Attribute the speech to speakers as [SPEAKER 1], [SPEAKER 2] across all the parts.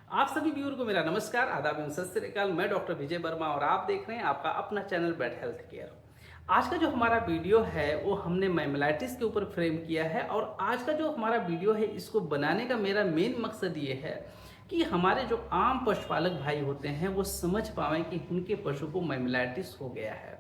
[SPEAKER 1] आप सभी व्यूअर को मेरा नमस्कार, आदाब एवं सत श्री अकाल। मैं डॉक्टर विजय वर्मा और आप देख रहे हैं आपका अपना चैनल बेट हेल्थ केयर। आज का जो हमारा वीडियो है वो हमने मैमलाइटिस के ऊपर फ्रेम किया है और आज का जो हमारा वीडियो है इसको बनाने का मेरा मेन मकसद ये है कि हमारे जो आम पशुपालक भाई होते हैं वो समझ पाएँ कि उनके पशु को मैमलाइटिस हो गया है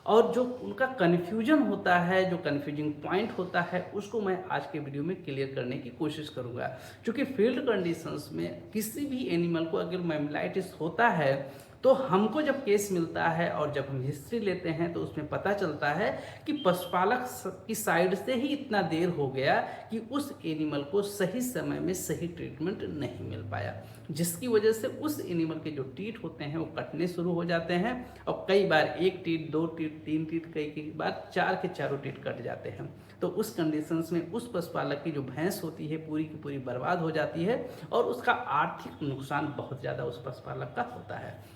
[SPEAKER 1] और जो उनका कन्फ्यूजन होता है, जो कन्फ्यूजिंग पॉइंट होता है, उसको मैं आज के वीडियो में क्लियर करने की कोशिश करूँगा। क्योंकि फील्ड कंडीशंस में किसी भी एनिमल को अगर मैमलाइटिस होता है तो हमको जब केस मिलता है और जब हम हिस्ट्री लेते हैं तो उसमें पता चलता है कि पशुपालक की साइड से ही इतना देर हो गया कि उस एनिमल को सही समय में सही ट्रीटमेंट नहीं मिल पाया, जिसकी वजह से उस एनिमल के जो टीथ होते हैं वो कटने शुरू हो जाते हैं और कई बार एक टीथ, दो टीथ, तीन टीथ, कई बार चार के चारों टीथ कट जाते हैं। तो उस कंडीशंस में उस पशुपालक की जो भैंस होती है पूरी की पूरी बर्बाद हो जाती है और उसका आर्थिक नुकसान बहुत ज़्यादा उस पशुपालक का होता है।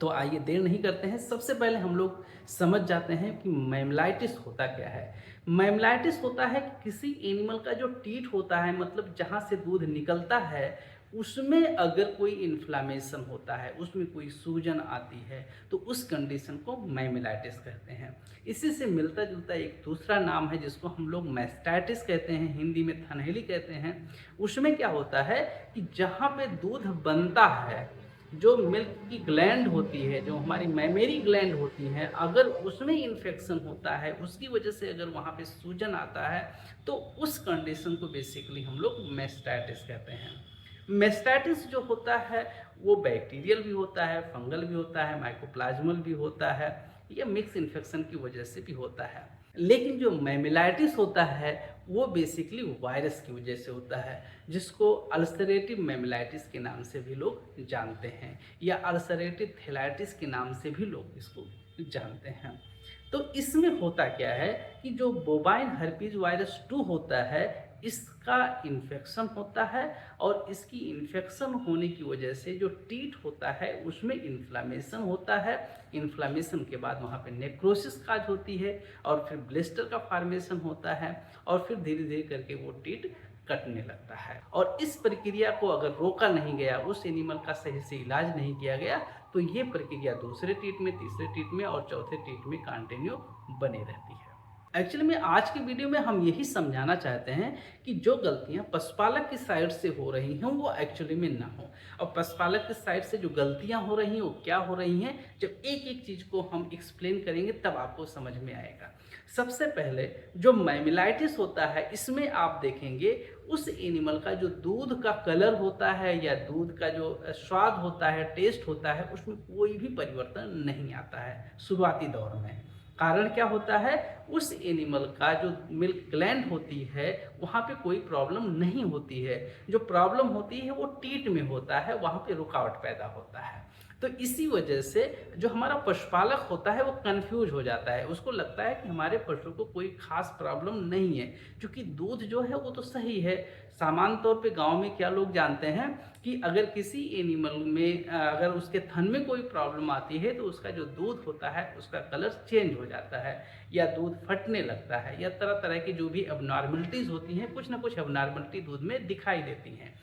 [SPEAKER 1] तो आइए देर नहीं करते हैं, सबसे पहले हम लोग समझ जाते हैं कि मैमलाइटिस होता क्या है। मैमलाइटिस होता है कि किसी एनिमल का जो टीथ होता है, मतलब जहाँ से दूध निकलता है, उसमें अगर कोई इन्फ्लामेशन होता है, उसमें कोई सूजन आती है, तो उस कंडीशन को मैमलाइटिस कहते हैं। इसी से मिलता जुलता एक दूसरा नाम है जिसको हम लोग मैस्टाइटिस कहते हैं, हिंदी में थनहेली कहते हैं। उसमें क्या होता है कि जहाँ पे दूध बनता है, जो मिल्क की ग्लैंड होती है, जो हमारी मैमेरी ग्लैंड होती हैं, अगर उसमें इन्फेक्शन होता है, उसकी वजह से अगर वहाँ पे सूजन आता है, तो उस कंडीशन को बेसिकली हम लोग मैस्टाइटिस कहते हैं। मैस्टाइटिस जो होता है वो बैक्टीरियल भी होता है, फंगल भी होता है, माइकोप्लाज्मल भी होता है, या मिक्स इन्फेक्शन की वजह से भी होता है। लेकिन जो मैमिलाइटिस होता है वो बेसिकली वायरस की वजह से होता है, जिसको अल्सरेटिव मैमिलाइटिस के नाम से भी लोग जानते हैं, या अल्सरेटिव थैलाइटिस के नाम से भी लोग इसको जानते हैं। तो इसमें होता क्या है कि जो बोबाइन हर्पीज वायरस 2 होता है, इसका इन्फेक्शन होता है और इसकी इन्फेक्शन होने की वजह से जो टीथ होता है उसमें इन्फ्लामेशन होता है। इन्फ्लामेशन के बाद वहाँ पे नेक्रोसिस काज होती है और फिर ब्लिस्टर का फॉर्मेशन होता है और फिर धीरे धीरे करके वो टीथ कटने लगता है। और इस प्रक्रिया को अगर रोका नहीं गया, उस एनिमल का सही से इलाज नहीं किया गया, तो ये प्रक्रिया दूसरे टीथ में, तीसरे टीथ में और चौथे टीथ में कंटिन्यू बनी रहती है। एक्चुअली में आज की वीडियो में हम यही समझाना चाहते हैं कि जो गलतियां पशुपालक की साइड से हो रही हैं वो एक्चुअली में ना हो, और पशुपालक की साइड से जो गलतियां हो रही हैं वो क्या हो रही हैं, जब एक एक चीज़ को हम एक्सप्लेन करेंगे तब आपको समझ में आएगा। सबसे पहले जो मैमिलाइटिस होता है, इसमें आप देखेंगे उस एनिमल का जो दूध का कलर होता है या दूध का जो स्वाद होता है, टेस्ट होता है, उसमें कोई भी परिवर्तन नहीं आता है शुरुआती दौर में। कारण क्या होता है, उस एनिमल का जो मिल्क ग्लैंड होती है वहाँ पे कोई प्रॉब्लम नहीं होती है। जो प्रॉब्लम होती है वो टीथ में होता है, वहाँ पे रुकावट पैदा होता है। तो इसी वजह से जो हमारा पशुपालक होता है वो कंफ्यूज हो जाता है, उसको लगता है कि हमारे पशु को कोई खास प्रॉब्लम नहीं है, क्योंकि दूध जो है वो तो सही है। सामान्य तौर पे गांव में क्या लोग जानते हैं कि अगर किसी एनिमल में अगर उसके थन में कोई प्रॉब्लम आती है तो उसका जो दूध होता है उसका कलर चेंज हो जाता है, या दूध फटने लगता है, या तरह तरह की जो भी अबनॉर्मलिटीज़ होती हैं, कुछ ना कुछ अबनॉर्मलिटी दूध में दिखाई देती हैं।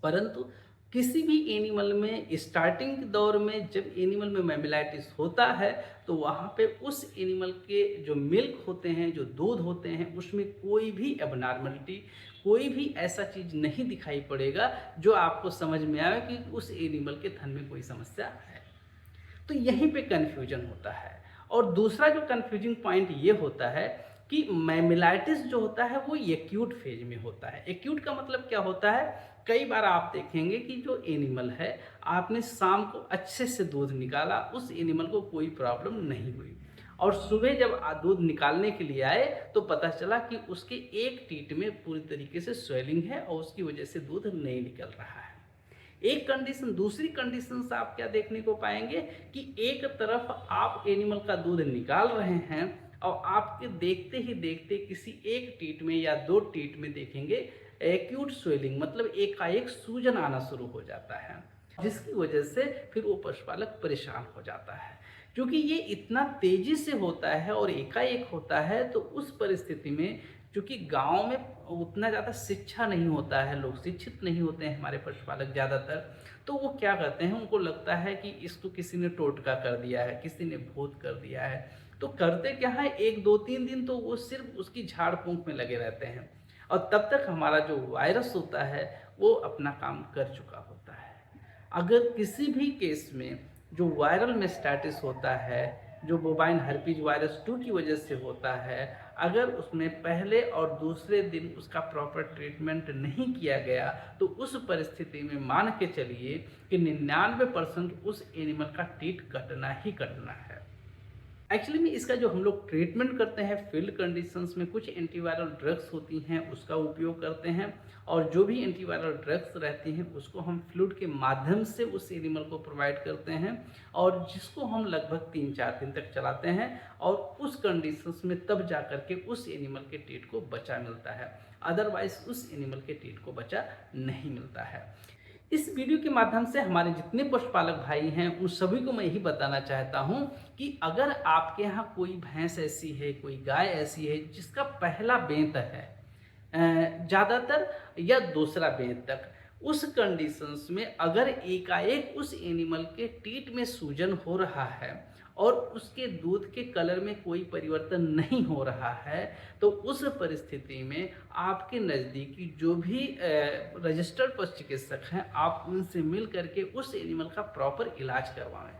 [SPEAKER 1] परंतु किसी भी एनिमल में स्टार्टिंग के दौर में जब एनिमल में मैमिलाइटिस होता है तो वहाँ पे उस एनिमल के जो मिल्क होते हैं, जो दूध होते हैं, उसमें कोई भी एबनॉर्मलिटी, कोई भी ऐसा चीज़ नहीं दिखाई पड़ेगा जो आपको समझ में आए कि उस एनिमल के थन में कोई समस्या है। तो यहीं पे कन्फ्यूजन होता है। और दूसरा जो कन्फ्यूजिंग पॉइंट ये होता है कि मैमिलाइटिस जो होता है वो एक्यूट फेज में होता है। एक्यूट का मतलब क्या होता है, कई बार आप देखेंगे कि जो एनिमल है, आपने शाम को अच्छे से दूध निकाला, उस एनिमल को कोई प्रॉब्लम नहीं हुई, और सुबह जब दूध निकालने के लिए आए तो पता चला कि उसके एक टीथ में पूरी तरीके से स्वेलिंग है और उसकी वजह से दूध नहीं निकल रहा है। एक कंडीशन। दूसरी कंडीशन से आप क्या देखने को पाएंगे कि एक तरफ आप एनिमल का दूध निकाल रहे हैं और आपके देखते ही देखते किसी एक टीथ में या दो टीथ में देखेंगे एक्यूट स्वेलिंग, मतलब एकाएक सूजन आना शुरू हो जाता है, जिसकी वजह से फिर वो पशुपालक परेशान हो जाता है। क्योंकि ये इतना तेजी से होता है और एकाएक होता है, तो उस परिस्थिति में, क्योंकि गांव में उतना ज़्यादा शिक्षा नहीं होता है, लोग शिक्षित नहीं होते हैं हमारे पशुपालक ज़्यादातर, तो वो क्या करते हैं, उनको लगता है कि इसको किसी ने टोटका कर दिया है, किसी ने भूत कर दिया है। तो करते क्या है, 1, 2, 3 दिन तो वो सिर्फ उसकी झाड़-फूँक में लगे रहते हैं और तब तक हमारा जो वायरस होता है वो अपना काम कर चुका होता है। अगर किसी भी केस में जो वायरल मेस्टाइटिस होता है, जो बोवाइन हर्पीज वायरस 2 की वजह से होता है, अगर उसमें पहले और दूसरे दिन उसका प्रॉपर ट्रीटमेंट नहीं किया गया, तो उस परिस्थिति में मान के चलिए कि 99% उस एनिमल का टीथ कटना ही कटना है। एक्चुअली में इसका जो हम लोग ट्रीटमेंट करते हैं फील्ड कंडीशंस में, कुछ एंटीवायरल ड्रग्स होती हैं उसका उपयोग करते हैं, और जो भी एंटीवायरल ड्रग्स रहती हैं उसको हम फ्लूइड के माध्यम से उस एनिमल को प्रोवाइड करते हैं, और जिसको हम लगभग 3-4 दिन तक चलाते हैं, और उस कंडीशंस में तब जा कर के उस एनिमल के टीथ को बचा मिलता है, अदरवाइज उस एनिमल के टीथ को बचा नहीं मिलता है। इस वीडियो के माध्यम से हमारे जितने पशुपालक भाई हैं उन सभी को मैं यही बताना चाहता हूं कि अगर आपके यहाँ कोई भैंस ऐसी है, कोई गाय ऐसी है जिसका पहला बेंत है ज़्यादातर या दूसरा बेंत तक, उस कंडीशंस में अगर एकाएक उस एनिमल के टीथ में सूजन हो रहा है और उसके दूध के कलर में कोई परिवर्तन नहीं हो रहा है, तो उस परिस्थिति में आपके नज़दीकी जो भी रजिस्टर्ड पशु चिकित्सक हैं, आप उनसे मिल करके उस एनिमल का प्रॉपर इलाज करवाएं,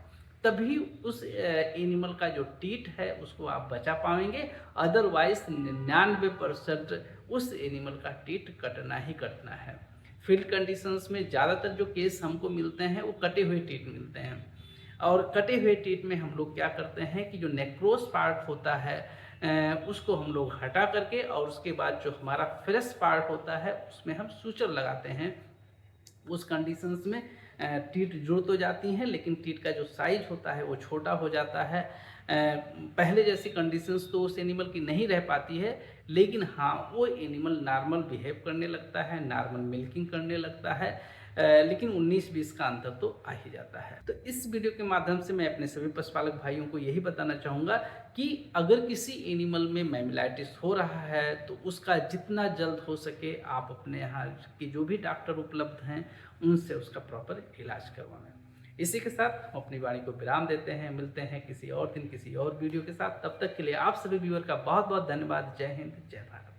[SPEAKER 1] तभी उस एनिमल का जो टीथ है उसको आप बचा पाएंगे। अदरवाइज 99% उस एनिमल का टीथ कटना ही कटना है। फील्ड कंडीशंस में ज़्यादातर जो केस हमको मिलते हैं वो कटे हुए टीथ मिलते हैं, और कटे हुए टीथ में हम लोग क्या करते हैं कि जो नेक्रोस पार्ट होता है उसको हम लोग हटा करके, और उसके बाद जो हमारा फ्रेश पार्ट होता है उसमें हम सूचर लगाते हैं। उस कंडीशंस में टीथ जुड़ तो जाती हैं, लेकिन टीथ का जो साइज होता है वो छोटा हो जाता है। पहले जैसी कंडीशंस तो उस एनिमल की नहीं रह पाती है, लेकिन हाँ वो एनिमल नॉर्मल बिहेव करने लगता है, नॉर्मल मिल्किंग करने लगता है, लेकिन 19-20 का अंतर तो आ ही जाता है। तो इस वीडियो के माध्यम से मैं अपने सभी पशुपालक भाइयों को यही बताना चाहूँगा कि अगर किसी एनिमल में मैमिलाइटिस हो रहा है तो उसका जितना जल्द हो सके आप अपने यहाँ के जो भी डॉक्टर उपलब्ध हैं उनसे उसका प्रॉपर इलाज करवाएं। इसी के साथ हम अपनी वाणी को विराम देते हैं। मिलते हैं किसी और दिन किसी और वीडियो के साथ। तब तक के लिए आप सभी व्यूअर का बहुत बहुत धन्यवाद। जय हिंद, जय भारत।